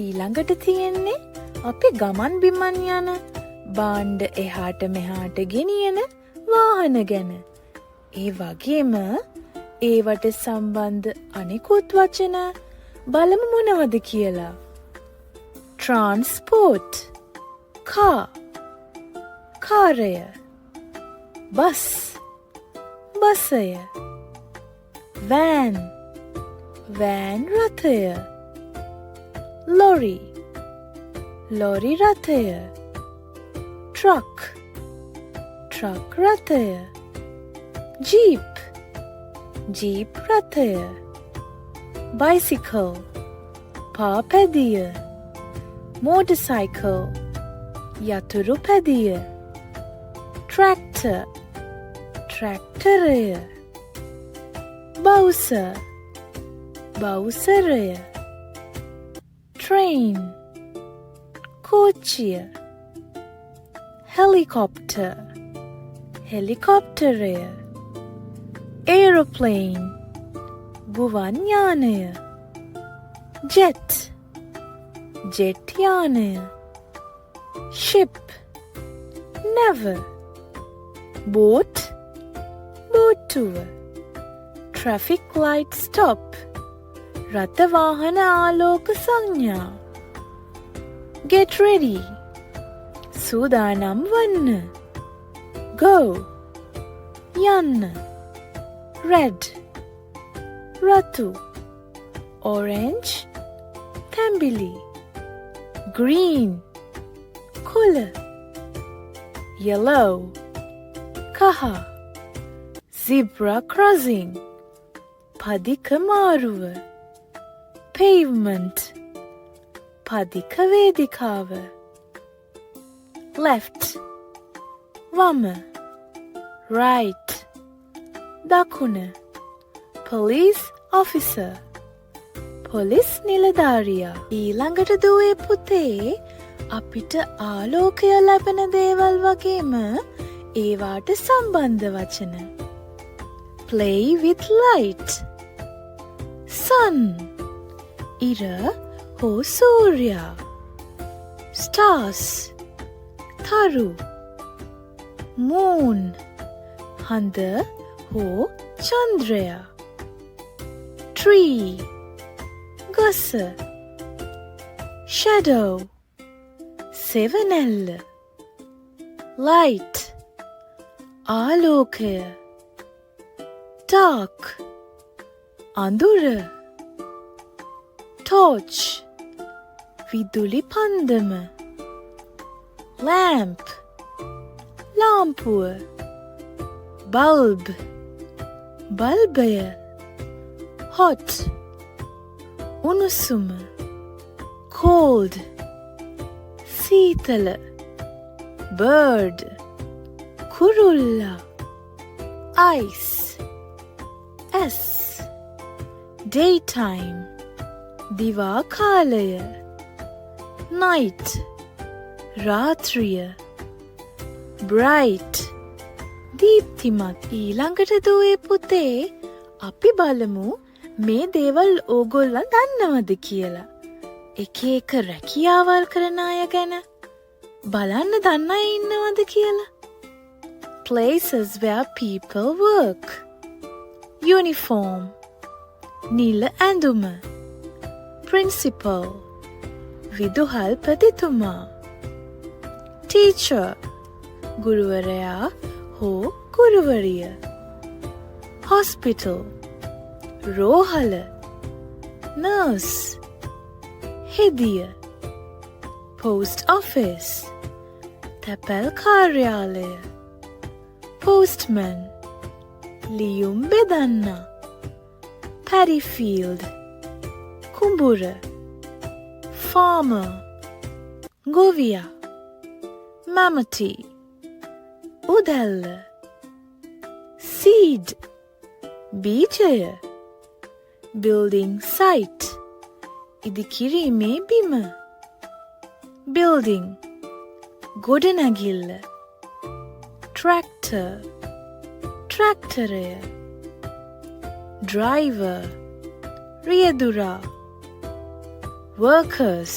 ඊළඟට තියෙන්නේ අපි ගමන් බිමන් යන බාණ්ඩ එහාට මෙහාට ගෙනියන වාහන ගැන. ඒ වගේම ඒවට සම්බන්ධ අනිකුත් වචන බලමු මොනවද කියලා. transport car කාරය, බස් බසය, van van රථය, lorry lorry රථය, truck truck රථය, jeep jeep රථය, bicycle පාපැදිය, motorcycle යතුරු පැදිය, tractor ට්‍රැක්ටරය, බවුසර් බවුසරය, train කෝච්චිය, helicopter හෙලිකොප්ටරය, aeroplane ගුවන් යානය, jet ජෙට් යානය, ship නැව, boat බෝට්ටුව, traffic light stop රථවාහන ආලෝක සංඥා, get ready සූදානම් වන්න, go යන්න, red රතු, orange තැඹිලි, green කොළ, yellow කහ, zebra crossing පදික මාරුව, pavement පදික වේදිකාව, left වම, right දකුණ, police officer පොලිස් නිලධාරියා. ඊළඟට දුවේ පුතේ අපිට ආලෝකය ලැබෙන දේවල් වගේම ඒවාට සම්බන්ධ වචන. play with light sun ඉර හෝ සූර්යා, stars තරු, moon හඳ හෝ චන්ද්‍රයා, tree ගස, shadow සෙවනැල්ල, light ආලෝකය, dark අඳුර, torch විදුලි පන්දම, lamp ලාම්පුව, bulb බල්බය, hot උණුසුම, cold සීතල, bird කුරුල්ලා, ice S daytime දිවා කාලය, night රාත්‍රිය, bright දීප්තිමත්. ඊළඟට දුවේ පුතේ අපි බලමු මේ දේවල් ඕගොල්ලන් දන්නවද කියලා. එක එක රැකියාවල් කරන අය ගැන බලන්න දන්න අය ඉන්නවද කියලා. places where people work uniform නිල ඇඳුම, principal විදුහල්පතිතුමා, teacher ගුරුවරයා හෝ ගුරුවරිය, hospital රෝහල, nurse හෙදිය, post office තැපැල් කාර්යාලය, postman ලියුම් බෙදන්නා, paddy field කුඹුර, farmer ගොවියා, mammoty උදැල්ල, seed බීජය, building site ඉදිකිරීමේ බිම, building ගොඩනැගිල්ල, tractor ට්‍රැක්ටරය, driver රියදුරා, workers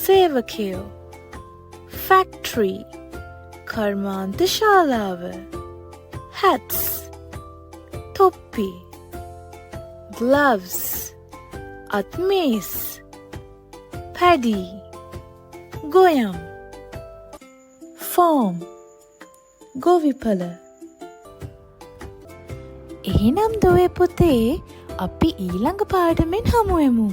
සේවකයෝ factory කර්මාන්තශාලාව hats තොප්පි gloves අත්මේස් paddy ගොයම් farm ගොවිපළ. එහෙනම් දුවේ පුතේ අපි ඊළඟ පාඩමෙන් හමුවෙමු.